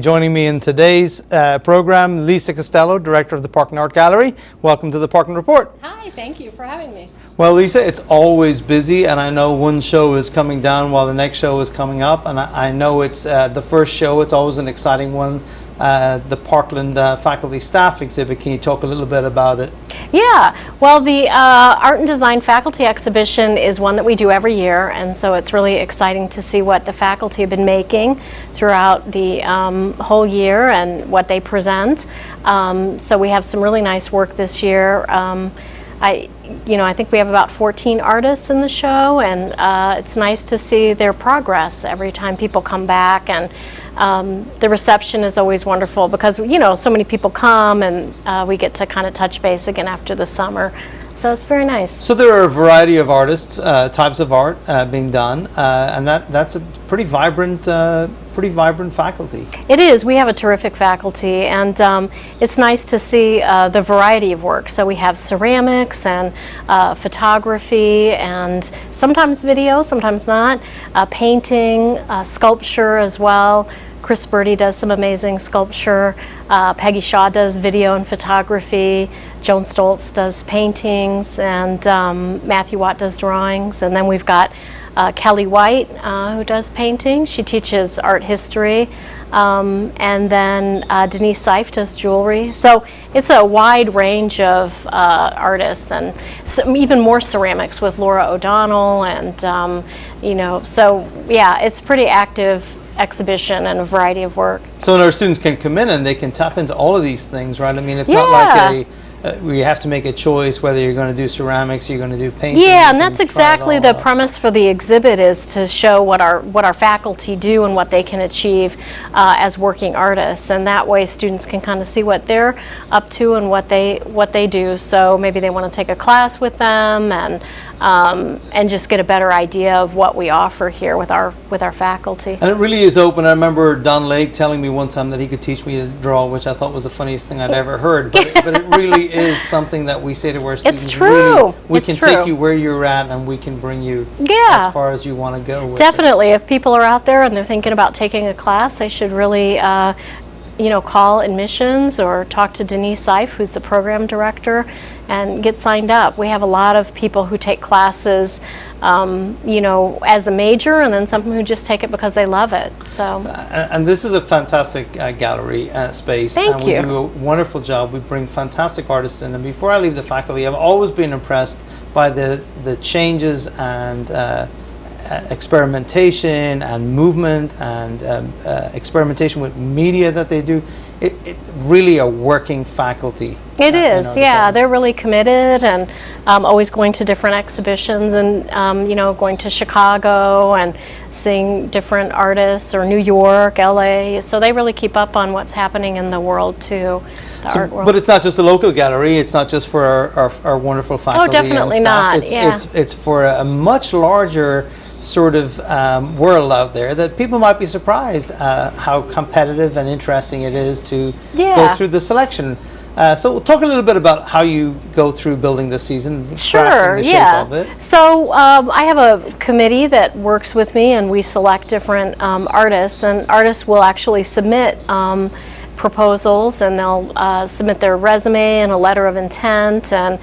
Joining me in today's program, Lisa Costello, Director of the Parkland Art Gallery. Welcome to the Parkland Report. Hi, thank you for having me. Well, Lisa, it's always busy, and I know one show is coming down while the next show is coming up, and I know it's the first show. It's always an exciting one, the Parkland Faculty Staff Exhibit. Can you talk a little bit about it? Yeah, well, the Art and Design Faculty Exhibition is one that we do every year, and so it's really exciting to see what the faculty have been making throughout the whole year and what they present. So we have some really nice work this year. I think we have about 14 artists in the show, and it's nice to see their progress every time people come back, and the reception is always wonderful because, so many people come, and we get to kind of touch base again after the summer. So it's very nice. So there are a variety of artists, types of art being done, and that's a pretty vibrant faculty. It is. We have a terrific faculty, and it's nice to see the variety of work. So we have ceramics and photography, and sometimes video, sometimes not, painting, sculpture as well. Chris Birdie does some amazing sculpture. Peggy Shaw does video and photography. Joan Stoltz does paintings, and Matthew Watt does drawings. And then we've got Kelly White, who does painting. She teaches art history. And then Denise Seif does jewelry. So it's a wide range of artists, and even more ceramics with Laura O'Donnell. And, so yeah, it's pretty active exhibition and a variety of work. So our students can come in and they can tap into all of these things, right? I mean, it's not like we have to make a choice whether you're going to do ceramics, you're going to do painting. Yeah, and that's exactly the premise for the exhibit, is to show what our faculty do and what they can achieve as working artists, and that way students can kind of see what they're up to and what they do. So maybe they want to take a class with them, and just get a better idea of what we offer here with our faculty. And it really is open. I remember Don Lake telling me one time that he could teach me to draw, which I thought was the funniest thing I'd ever heard. But it really is something that we say to our students. It's true. Really, we can take you where you're at, and we can bring you as far as you want to go with Definitely. If people are out there and they're thinking about taking a class, they should really call admissions or talk to Denise Seif, who's the program director, and get signed up. We have a lot of people who take classes, as a major, and then some who just take it because they love it. So. And this is a fantastic gallery space. Thank you. We do a wonderful job. We bring fantastic artists in. And before I leave the faculty, I've always been impressed by the changes and experimentation and movement and experimentation with media that they do. It really a working faculty. It is, yeah. They're really committed, and always going to different exhibitions, and going to Chicago and seeing different artists, or New York, LA. So they really keep up on what's happening in the world too. Art world. But it's not just a local gallery. It's not just for our wonderful faculty. Oh, definitely and staff. not. It's for a much larger sort of world out there that people might be surprised how competitive and interesting it is to go through the selection. So we'll talk a little bit about how you go through building the season, crafting the shape of it. So I have a committee that works with me, and we select different artists, and artists will actually submit proposals, and they'll submit their resume and a letter of intent and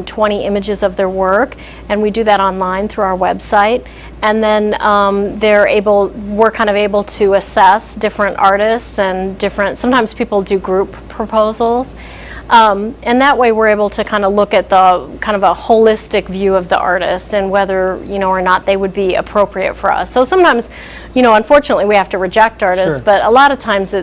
20 images of their work, and we do that online through our website. And then we're kind of able to assess different artists and sometimes people do group proposals. And that way we're able to kind of look at the kind of a holistic view of the artist and whether, or not they would be appropriate for us. So sometimes, unfortunately we have to reject artists, but a lot of times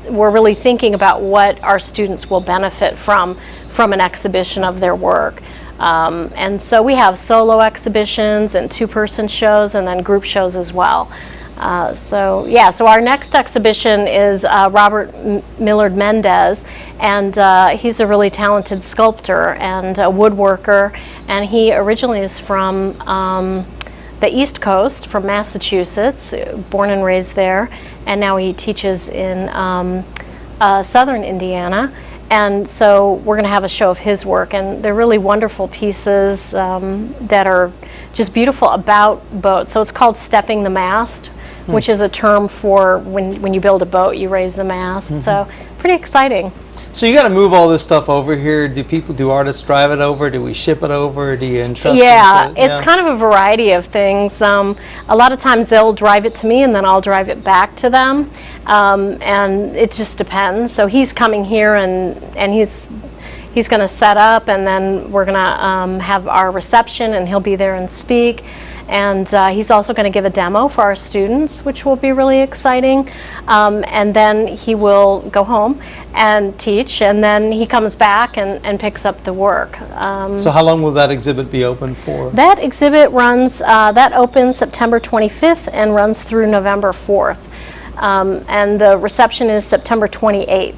we're really thinking about what our students will benefit from an exhibition of their work. And so we have solo exhibitions and two-person shows and then group shows as well. So our next exhibition is Robert Millard Mendez, and he's a really talented sculptor and a woodworker, and he originally is from the East Coast from Massachusetts, born and raised there, and now he teaches in southern Indiana. And so we're going to have a show of his work, and they're really wonderful pieces that are just beautiful about boats. So it's called Stepping the Mast, which is a term for when you build a boat, you raise the mast. So pretty exciting. So you got to move all this stuff over here. Do artists drive it over? Do we ship it over? Do you entrust Yeah, them to, it's kind of a variety of things. A lot of times they'll drive it to me, and then I'll drive it back to them. And it just depends. So he's coming here, and he's going to set up, and then we're going to have our reception, and he'll be there and speak. And he's also going to give a demo for our students, which will be really exciting. And then he will go home and teach, and then he comes back and picks up the work. So how long will that exhibit be open for? That exhibit runs, that opens September 25th and runs through November 4th. And the reception is September 28th.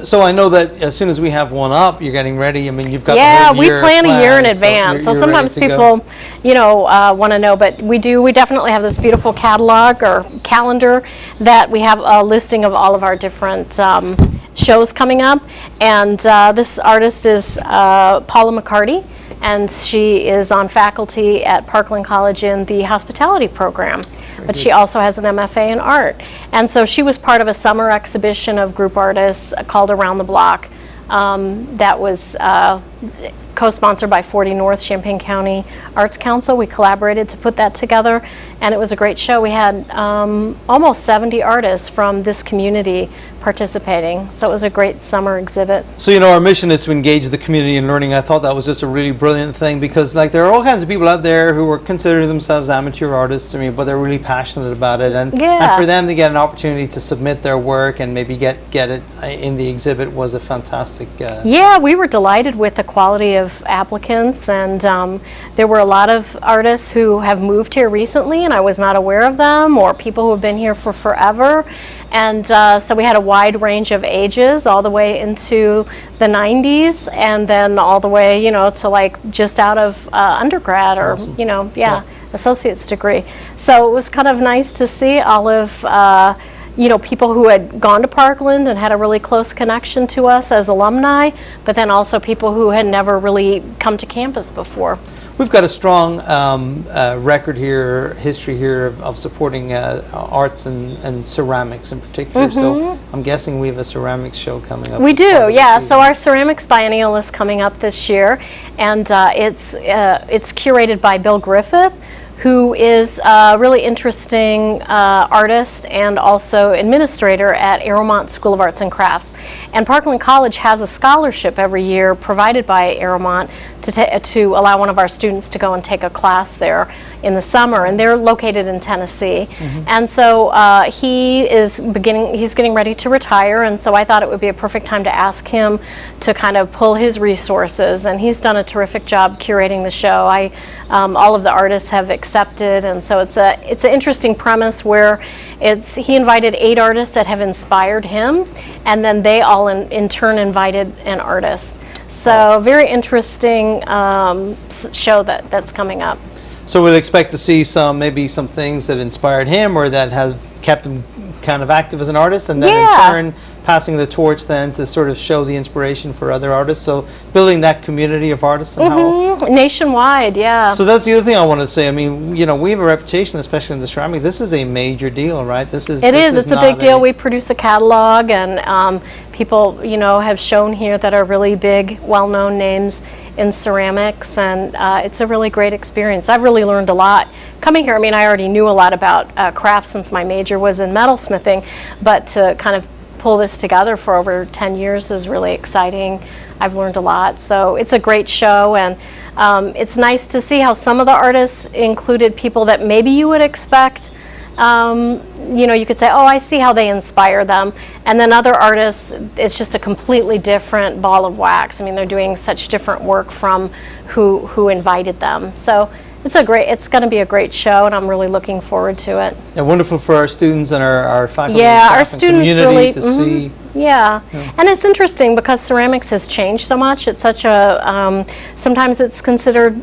So I know that as soon as we have one up, you're getting ready. I mean, you've got yeah, the whole we year plan a year in planned, advance. So you're sometimes ready to go. people, want to know, but we definitely have this beautiful catalog or calendar that we have a listing of all of our different shows coming up. And this artist is Paula McCarty, and she is on faculty at Parkland College in the hospitality program. But she also has an MFA in art. And so she was part of a summer exhibition of group artists called Around the Block that was co-sponsored by 40 North Champaign County Arts Council. We collaborated to put that together, and it was a great show. We had almost 70 artists from this community participating, so it was a great summer exhibit. So our mission is to engage the community in learning. I thought that was just a really brilliant thing, because there are all kinds of people out there who are considering themselves amateur artists, but they're really passionate about it, and for them to get an opportunity to submit their work and maybe get it in the exhibit was a fantastic yeah, we were delighted with the quality of applicants, and there were a lot of artists who have moved here recently and I was not aware of them, or people who have been here for forever. And so we had a wide range of ages, all the way into the 90s, and then all the way, to just out of undergrad or, awesome. Associate's degree. So it was kind of nice to see all of, people who had gone to Parkland and had a really close connection to us as alumni, but then also people who had never really come to campus before. We've got a strong history here of supporting arts and ceramics in particular. So I'm guessing we have a ceramics show coming up. We do, yeah. So our ceramics biennial is coming up this year, and it's curated by Bill Griffith, who is a really interesting artist and also administrator at Aeromont School of Arts and Crafts. And Parkland College has a scholarship every year provided by Aeromont to allow one of our students to go and take a class there in the summer, and they're located in Tennessee. And so he's getting ready to retire, and so I thought it would be a perfect time to ask him to kind of pull his resources, and he's done a terrific job curating the show. All of the artists have accepted, and so it's an interesting premise where he invited 8 artists that have inspired him, and then they all in turn invited an artist. So very interesting show that's coming up. So we'll expect to see maybe some things that inspired him or that have kept him kind of active as an artist, and then in turn passing the torch then to sort of show the inspiration for other artists. So building that community of artists somehow. Nationwide, yeah. So that's the other thing I want to say. I mean, we have a reputation, especially in the ceramic. This is a major deal, right? It's a big deal. We produce a catalog, and people, have shown here that are really big, well-known names in ceramics, and it's a really great experience. I've really learned a lot coming here. I mean, I already knew a lot about crafts since my major was in metalsmithing, but to kind of pull this together for over 10 years is really exciting. I've learned a lot, so it's a great show, and it's nice to see how some of the artists included people that maybe you would expect. You could say, oh, I see how they inspire them. And then other artists, it's just a completely different ball of wax. I mean, they're doing such different work from who invited them. So it's going to be a great show, and I'm really looking forward to it. And wonderful for our students and our faculty and staff our and students community really, to see Yeah. And it's interesting because ceramics has changed so much. It's such a, sometimes it's considered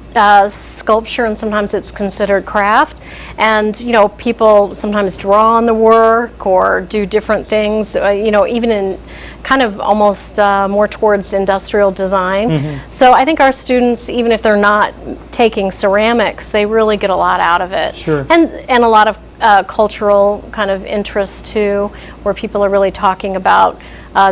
sculpture and sometimes it's considered craft. And, you know, people sometimes draw on the work or do different things, you know, even in kind of almost more towards industrial design. So I think our students, even if they're not taking ceramics, they really get a lot out of it. Sure. And a lot of cultural kind of interest too, where people are really talking about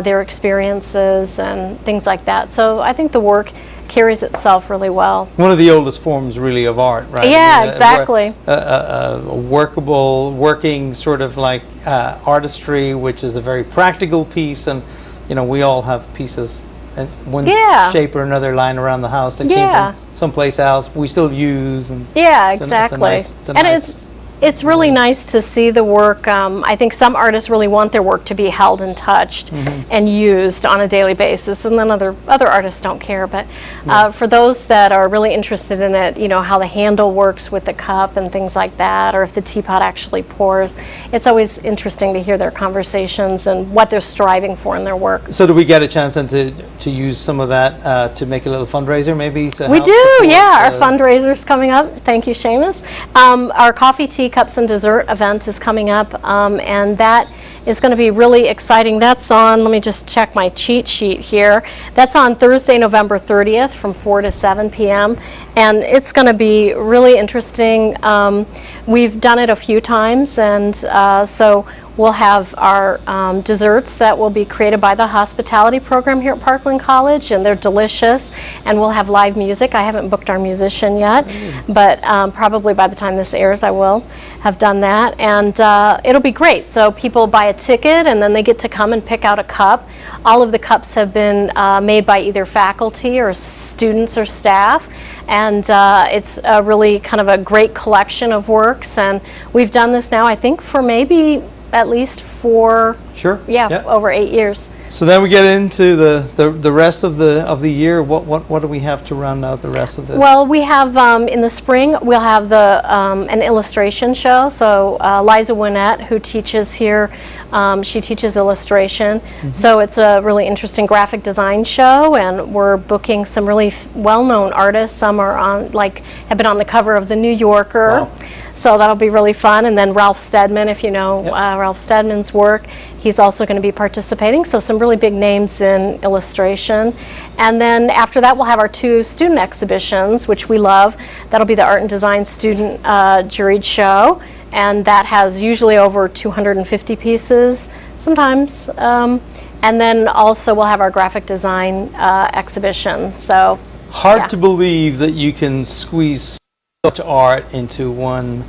their experiences and things like that. So I think the work carries itself really well. One of the oldest forms really of art, right? Yeah, exactly. A workable, working sort of like artistry, which is a very practical piece, and you know, we all have pieces in one shape or another lying around the house that came from someplace else we still use. And exactly. It's really nice to see the work. I think some artists really want their work to be held and touched and used on a daily basis, and then other artists don't care. But for those that are really interested in it, you know, how the handle works with the cup and things like that, or if the teapot actually pours, it's always interesting to hear their conversations and what they're striving for in their work. So do we get a chance then to use some of that to make a little fundraiser maybe? We do, yeah. Our fundraiser's coming up. Thank you, Seamus. Our coffee, tea, cups and dessert event is coming up, and that is going to be really exciting. That's on, let me just check my cheat sheet here. That's on Thursday, November 30th from 4 to 7 p.m. And it's going to be really interesting. We've done it a few times, and so we'll have our desserts that will be created by the hospitality program here at Parkland College, and they're delicious. And we'll have live music. I haven't booked our musician yet, but probably by the time this airs, I will have done that. And it'll be great. So people buy a ticket, and then they get to come and pick out a cup. All of the cups have been made by either faculty or students or staff. And it's a really kind of a great collection of works. And we've done this now, I think, for maybe at least over 8 years. So then we get into the rest of the year. What do we have to round out the rest of the? Well, we have in the spring we'll have an illustration show. So Liza Winnett, who teaches here, she teaches illustration. So it's a really interesting graphic design show, and we're booking some really well-known artists. Some are have been on the cover of the New Yorker. Wow. So that'll be really fun. And then Ralph Steadman, if you know Ralph Steadman's work, he's also going to be participating. So some really big names in illustration. And then after that, we'll have our 2 student exhibitions, which we love. That'll be the Art and Design Student Juried Show. And that has usually over 250 pieces, sometimes. And then also we'll have our graphic design exhibition. So hard to believe that you can squeeze such art into one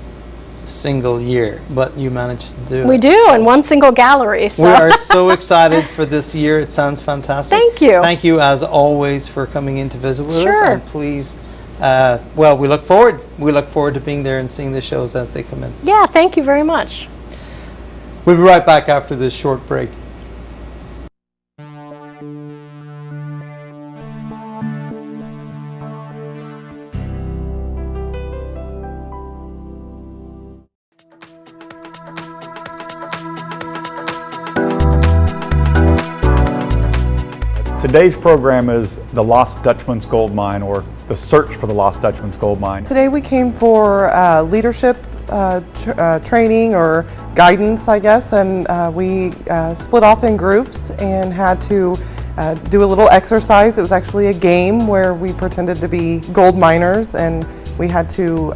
single year, but you managed to do it. We do, so in one single gallery. So. We are so excited for this year. It sounds fantastic. Thank you. Thank you, as always, for coming in to visit with us. Sure. And please, we look forward. We look forward to being there and seeing the shows as they come in. Yeah, thank you very much. We'll be right back after this short break. Today's program is the Lost Dutchman's Gold Mine, or the search for the Lost Dutchman's Gold Mine. Today we came for leadership training or guidance, I guess, and we split off in groups and had to do a little exercise. It was actually a game where we pretended to be gold miners, and we had to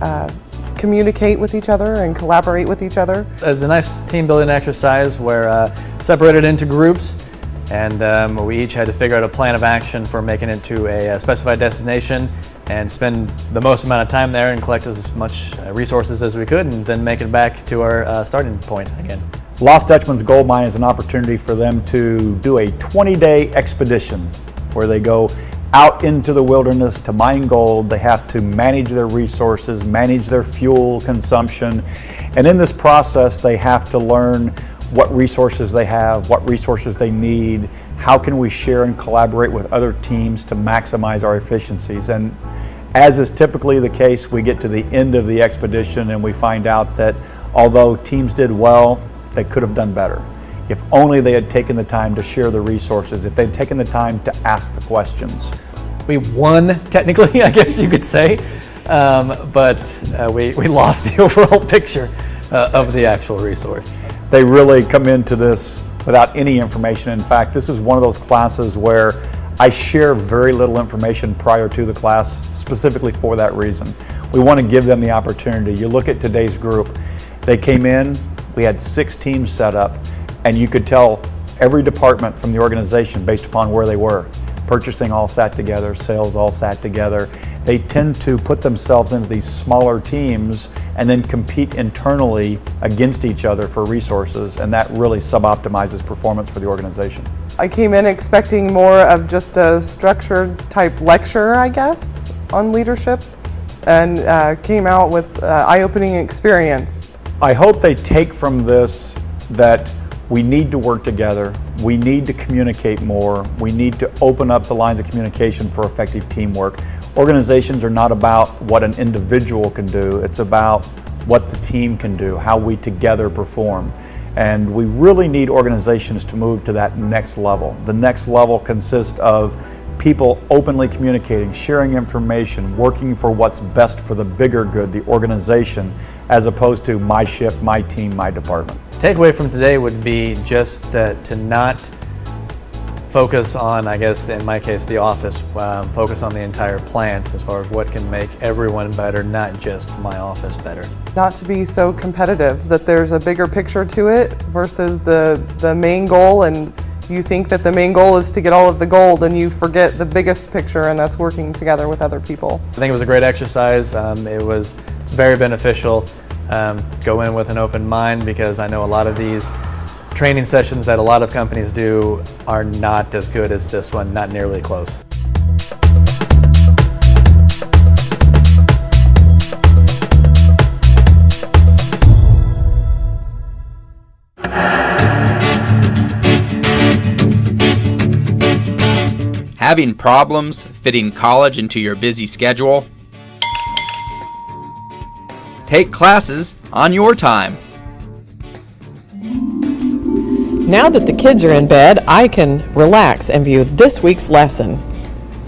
communicate with each other and collaborate with each other. It was a nice team building exercise. We're separated into groups, and we each had to figure out a plan of action for making it to a specified destination and spend the most amount of time there and collect as much resources as we could, and then make it back to our starting point again. Lost Dutchman's Gold Mine is an opportunity for them to do a 20-day expedition where they go out into the wilderness to mine gold. They have to manage their resources, manage their fuel consumption, and in this process they have to learn what resources they have, what resources they need, how can we share and collaborate with other teams to maximize our efficiencies. And as is typically the case, we get to the end of the expedition and we find out that although teams did well, they could have done better. if only they had taken the time to share the resources, if they'd taken the time to ask the questions. We won, technically, I guess you could say, but we lost the overall picture of the actual resource. They really come into this without any information. In fact, this is one of those classes where I share very little information prior to the class, specifically for that reason. We want to give them the opportunity. You look at today's group, they came in, we had 6 teams set up, and you could tell every department from the organization based upon where they were. Purchasing all sat together, sales all sat together. They tend to put themselves into these smaller teams and then compete internally against each other for resources, and that really suboptimizes performance for the organization. I came in expecting more of just a structured type lecture, I guess, on leadership, and came out with eye-opening experience. I hope they take from this that we need to work together, we need to communicate more, we need to open up the lines of communication for effective teamwork. Organizations are not about what an individual can do, it's about what the team can do, how we together perform. And we really need organizations to move to that next level. The next level consists of people openly communicating, sharing information, working for what's best for the bigger good, the organization, as opposed to my shift, my team, my department. Takeaway from today would be just that to not focus on, I guess in my case, the office, focus on the entire plant as far as what can make everyone better, not just my office better. Not to be so competitive, that there's a bigger picture to it versus the main goal, and you think that the main goal is to get all of the gold and you forget the biggest picture, and that's working together with other people. I think it was a great exercise. It's very beneficial. Go in with an open mind, because I know a lot of these training sessions that a lot of companies do are not as good as this one, not nearly close. Having problems fitting college into your busy schedule? Take classes on your time. Now that the kids are in bed, I can relax and view this week's lesson.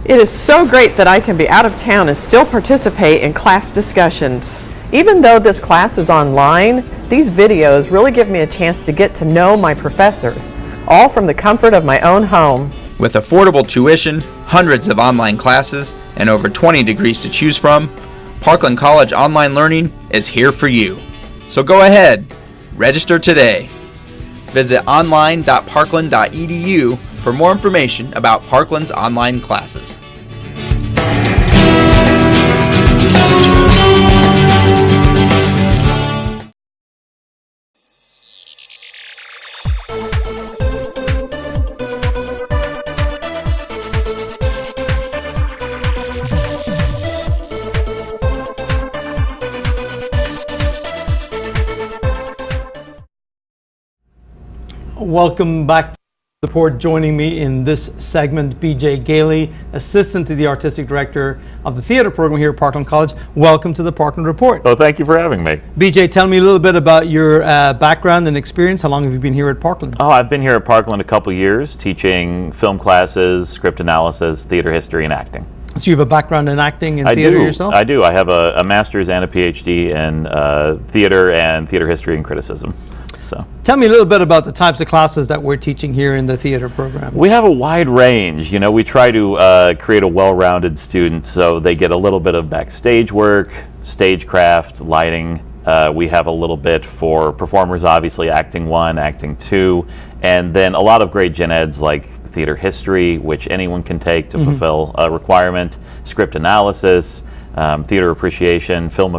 It is so great that I can be out of town and still participate in class discussions. Even though this class is online, these videos really give me a chance to get to know my professors, all from the comfort of my own home. With affordable tuition, hundreds of online classes, and over 20 degrees to choose from, Parkland College Online Learning is here for you. So go ahead, register today. Visit online.parkland.edu for more information about Parkland's online classes. Welcome back to the report. Joining me in this segment, BJ Gailey, Assistant to the Artistic Director of the Theatre Program here at Parkland College. Welcome to the Parkland Report. Oh, thank you for having me. BJ, tell me a little bit about your background and experience. How long have you been here at Parkland? Oh, I've been here at Parkland a couple years, teaching film classes, script analysis, theater history, and acting. So you have a background in acting and theater yourself? I do. I have a master's and a PhD in theater and theater history and criticism. So, tell me a little bit about the types of classes that we're teaching here in the theater program. We have a wide range. You know, we try to create a well-rounded student so they get a little bit of backstage work, stagecraft, lighting. We have a little bit for performers, obviously, acting 1, acting 2, and then a lot of great gen eds like theater history, which anyone can take to fulfill a requirement, script analysis, theater appreciation, film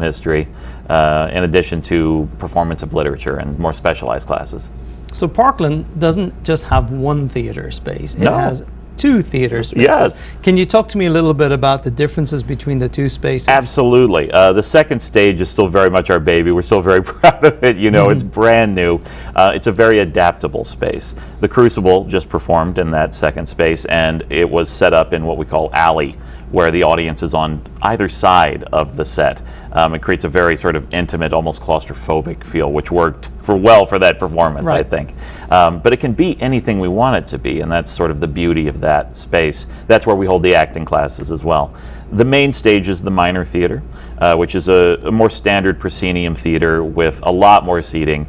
history, in addition to performance of literature and more specialized classes. So Parkland doesn't just have one theater space. It No. has two theater spaces. Yes. Can you talk to me a little bit about the differences between the two spaces? Absolutely. The second stage is still very much our baby. We're still very proud of it. You know, it's brand new. It's a very adaptable space. The Crucible just performed in that second space, and it was set up in what we call alley, where the audience is on either side of the set. It creates a very sort of intimate, almost claustrophobic feel, which worked well for that performance, I think. But it can be anything we want it to be, and that's sort of the beauty of that space. That's where we hold the acting classes as well. The main stage is the minor theater, which is a more standard proscenium theater with a lot more seating,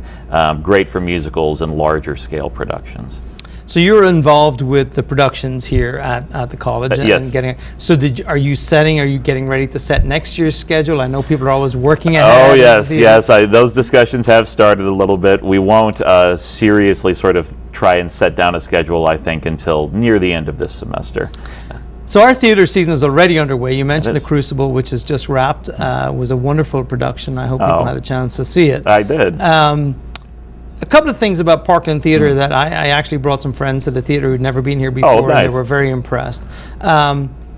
great for musicals and larger scale productions. So you're involved with the productions here at the college and Yes. getting. So are you getting ready to set next year's schedule? I know people are always working ahead. Oh yes. Those discussions have started a little bit. We won't seriously sort of try and set down a schedule, I think, until near the end of this semester. So our theater season is already underway. You mentioned It The is. Crucible, which is just wrapped. It was a wonderful production. I hope people had a chance to see it. I did. A couple of things about Parkland Theater that I actually brought some friends to the theater who'd never been here before, and nice. they were very impressed.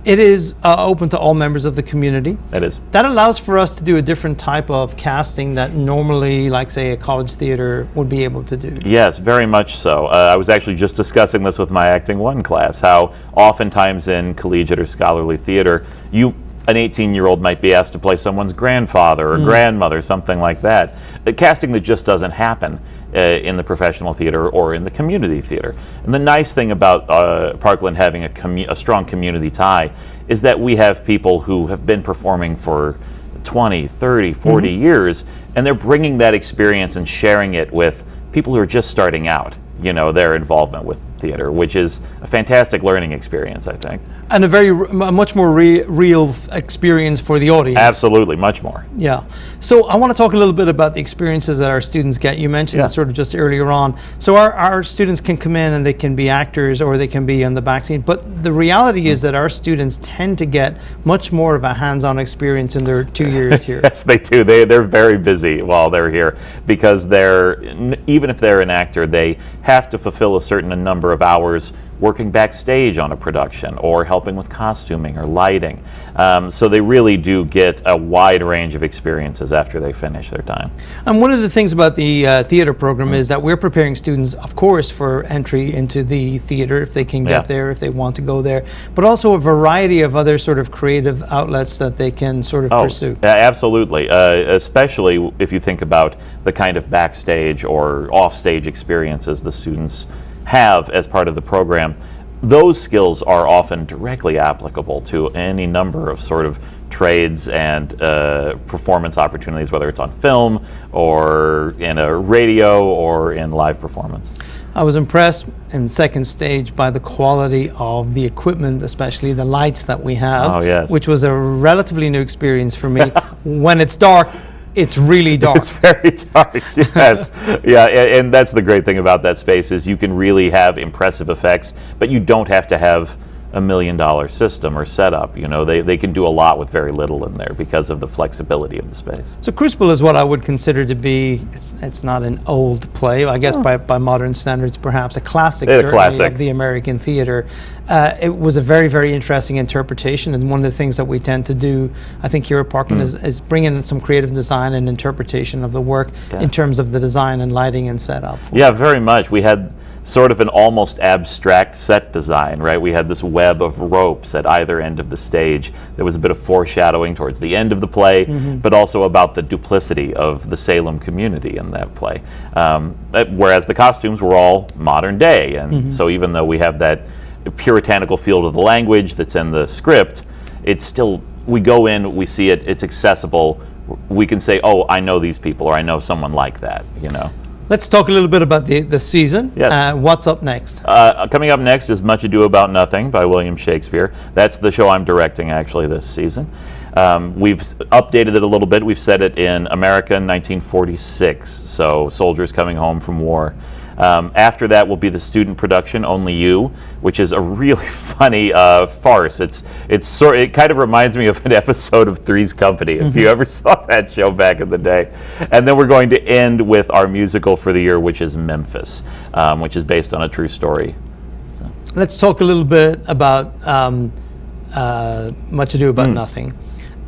It is open to all members of the community. It is. That allows for us to do a different type of casting that normally, like say, a college theater would be able to do. Yes, very much so. I was actually just discussing this with my Acting 1 class, how oftentimes in collegiate or scholarly theater, an 18-year-old might be asked to play someone's grandfather or grandmother, something like that. A casting that just doesn't happen in the professional theater or in the community theater. And the nice thing about Parkland having a strong community tie is that we have people who have been performing for 20, 30, 40 years, and they're bringing that experience and sharing it with people who are just starting out, their involvement with theater, which is a fantastic learning experience, I think. And a much more real experience for the audience. Absolutely, much more. Yeah. So I want to talk a little bit about the experiences that our students get. You mentioned it sort of just earlier on. So our students can come in and they can be actors or they can be on the back scene. But the reality is that our students tend to get much more of a hands-on experience in their 2 years here. Yes, they do. They're very busy while they're here because even if they're an actor, they have to fulfill a certain number of hours working backstage on a production or helping with costuming or lighting. So they really do get a wide range of experiences after they finish their time. And one of the things about the theater program is that we're preparing students, of course, for entry into the theater if they can get there, if they want to go there, but also a variety of other sort of creative outlets that they can sort of pursue. Absolutely, especially if you think about the kind of backstage or offstage experiences the students have as part of the program. Those skills are often directly applicable to any number of sort of trades and performance opportunities, whether it's on film or in a radio or in live performance. I was impressed in second stage by the quality of the equipment, especially the lights that we have, which was a relatively new experience for me. When it's dark, it's really dark. It's very dark, yes. And that's the great thing about that space is you can really have impressive effects, but you don't have to have $1 million system or setup. They can do a lot with very little in there because of the flexibility of the space. So Crucible is what I would consider to be, it's not an old play, I guess by modern standards perhaps, a classic certainly of the American theater. It was a very, very interesting interpretation, and one of the things that we tend to do, I think here at Parkland, is bring in some creative design and interpretation of the work in terms of the design and lighting and setup. Yeah, very much. We had sort of an almost abstract set design, right? We had this web of ropes at either end of the stage. There was a bit of foreshadowing towards the end of the play, but also about the duplicity of the Salem community in that play. Whereas the costumes were all modern day, and so even though we have that puritanical feel to the language that's in the script, it's still, we go in, we see it, it's accessible. We can say, oh, I know these people, or I know someone like that, Let's talk a little bit about the season. Yes. What's up next? Coming up next is Much Ado About Nothing by William Shakespeare. That's the show I'm directing actually this season. We've updated it a little bit. We've set it in America in 1946, so soldiers coming home from war. After that will be the student production, Only You, which is a really funny farce. It kind of reminds me of an episode of Three's Company, if you ever saw that show back in the day. And then we're going to end with our musical for the year, which is Memphis, which is based on a true story. let's talk a little bit about Much Ado About Nothing.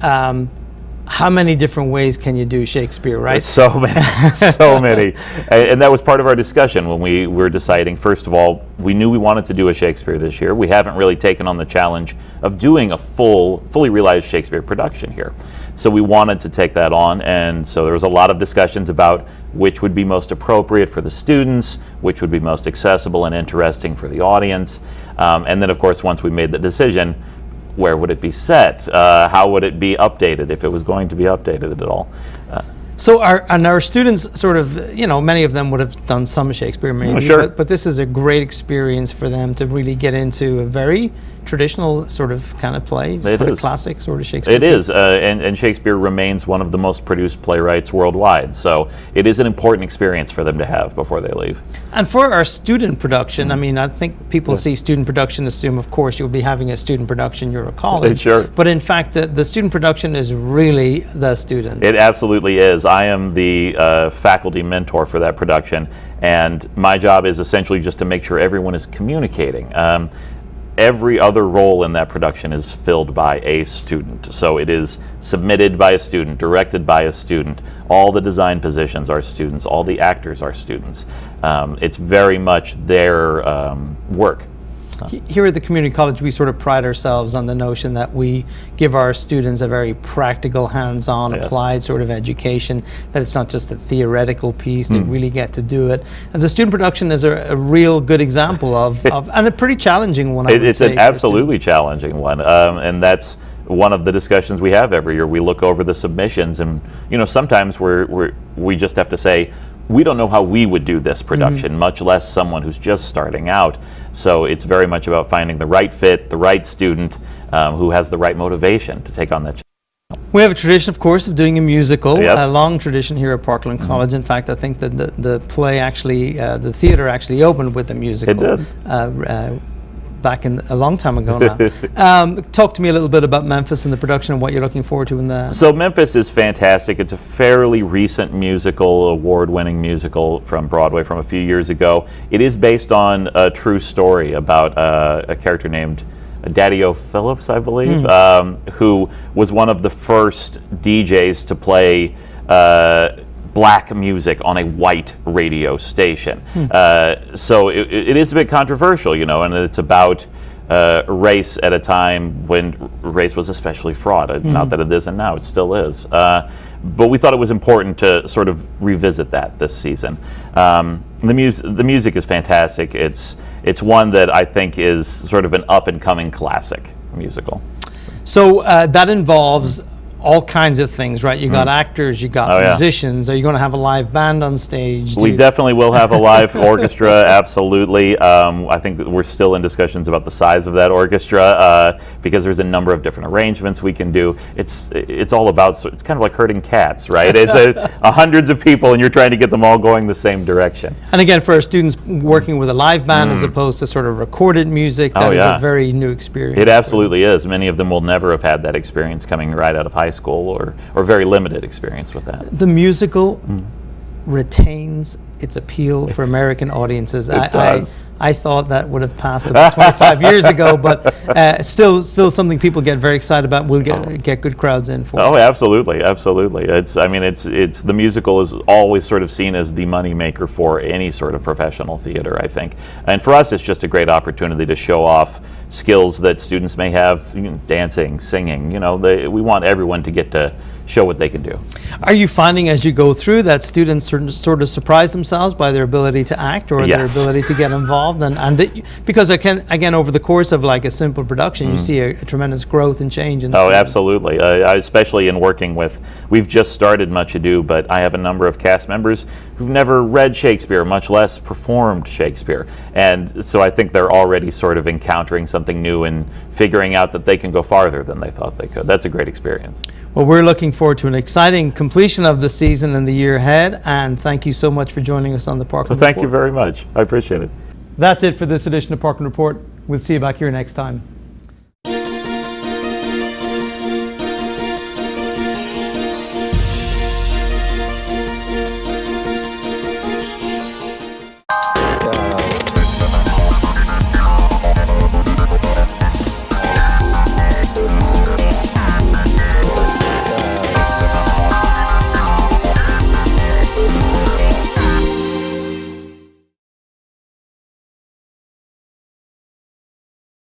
How many different ways can you do Shakespeare, right? So many, so many. And that was part of our discussion when we were deciding. First of all, we knew we wanted to do a Shakespeare this year. We haven't really taken on the challenge of doing a fully realized Shakespeare production here. So we wanted to take that on, and so there was a lot of discussions about which would be most appropriate for the students, which would be most accessible and interesting for the audience. And then, of course, once we made the decision, where would it be set? How would it be updated, if it was going to be updated at all? So our students sort of, many of them would have done some Shakespeare maybe, Sure. but this is a great experience for them to really get into a very traditional sort of kind of play. It's It quite a is. classic sort of Shakespeare. It is, and Shakespeare remains one of the most produced playwrights worldwide, so it is an important experience for them to have before they leave. And for our student production, I mean, I think people see student production, assume, of course, you'll be having a student production, you're a college. Sure. But in fact, the student production is really the students. It absolutely is. I am the faculty mentor for that production, and my job is essentially just to make sure everyone is communicating. Every other role in that production is filled by a student. So it is submitted by a student, directed by a student. All the design positions are students. All the actors are students. It's very much their work. Here at the community college, we sort of pride ourselves on the notion that we give our students a very practical, hands-on, Yes. applied sort of education, that it's not just a theoretical piece, they really get to do it. And the student production is a real good example of and a pretty challenging one, I would It's say, an for absolutely students. challenging one, and that's one of the discussions we have every year. We look over the submissions, and sometimes we just have to say, we don't know how we would do this production, much less someone who's just starting out. So it's very much about finding the right fit, the right student who has the right motivation to take on that challenge. We have a tradition, of course, of doing a musical, Yes. a long tradition here at Parkland College. In fact, I think that the play actually, the theater actually opened with a musical. It did. Back in a long time ago now. Talk to me a little bit about Memphis and the production and what you're looking forward to in that. So Memphis is fantastic. It's a fairly recent musical, award-winning musical from Broadway from a few years ago. It is based on a true story about a character named Daddy-O Phillips, I believe, who was one of the first DJs to play black music on a white radio station. So it is a bit controversial, and it's about race at a time when race was especially fraught. Not that it isn't now, it still is. But we thought it was important to sort of revisit that this season. The music is fantastic. It's one that I think is sort of an up-and-coming classic musical. So that involves all kinds of things, right? You got actors, you got musicians. Are you going to have a live band on stage? We definitely will have a live orchestra, absolutely. I think we're still in discussions about the size of that orchestra because there's a number of different arrangements we can do. It's all about, it's kind of like herding cats, right? It's hundreds of people and you're trying to get them all going the same direction. And again, for our students working with a live band as opposed to sort of recorded music, that is a very new experience. It absolutely is. Many of them will never have had that experience coming right out of high school or very limited experience with that. The musical retains its appeal for American audiences. I thought that would have passed about 25 years ago, but still something people get very excited about. We'll get good crowds in for. Oh, absolutely, absolutely. It's the musical is always sort of seen as the money maker for any sort of professional theater, I think. And for us, it's just a great opportunity to show off skills that students may have, dancing, singing. We want everyone to get to show what they can do. Are you finding as you go through that students sort of surprise themselves by their ability to act or their ability to get involved? Because again, over the course of like a simple production, you see a tremendous growth and change in the students. Absolutely. Especially in working with, we've just started Much Ado, but I have a number of cast members who've never read Shakespeare, much less performed Shakespeare. And so I think they're already sort of encountering something new and figuring out that they can go farther than they thought they could. That's a great experience. Well, we're looking forward to an exciting completion of the season and the year ahead, and thank you so much for joining us on the Parkland Report. Thank you very much. I appreciate it. That's it for this edition of Parkland Report. We'll see you back here next time.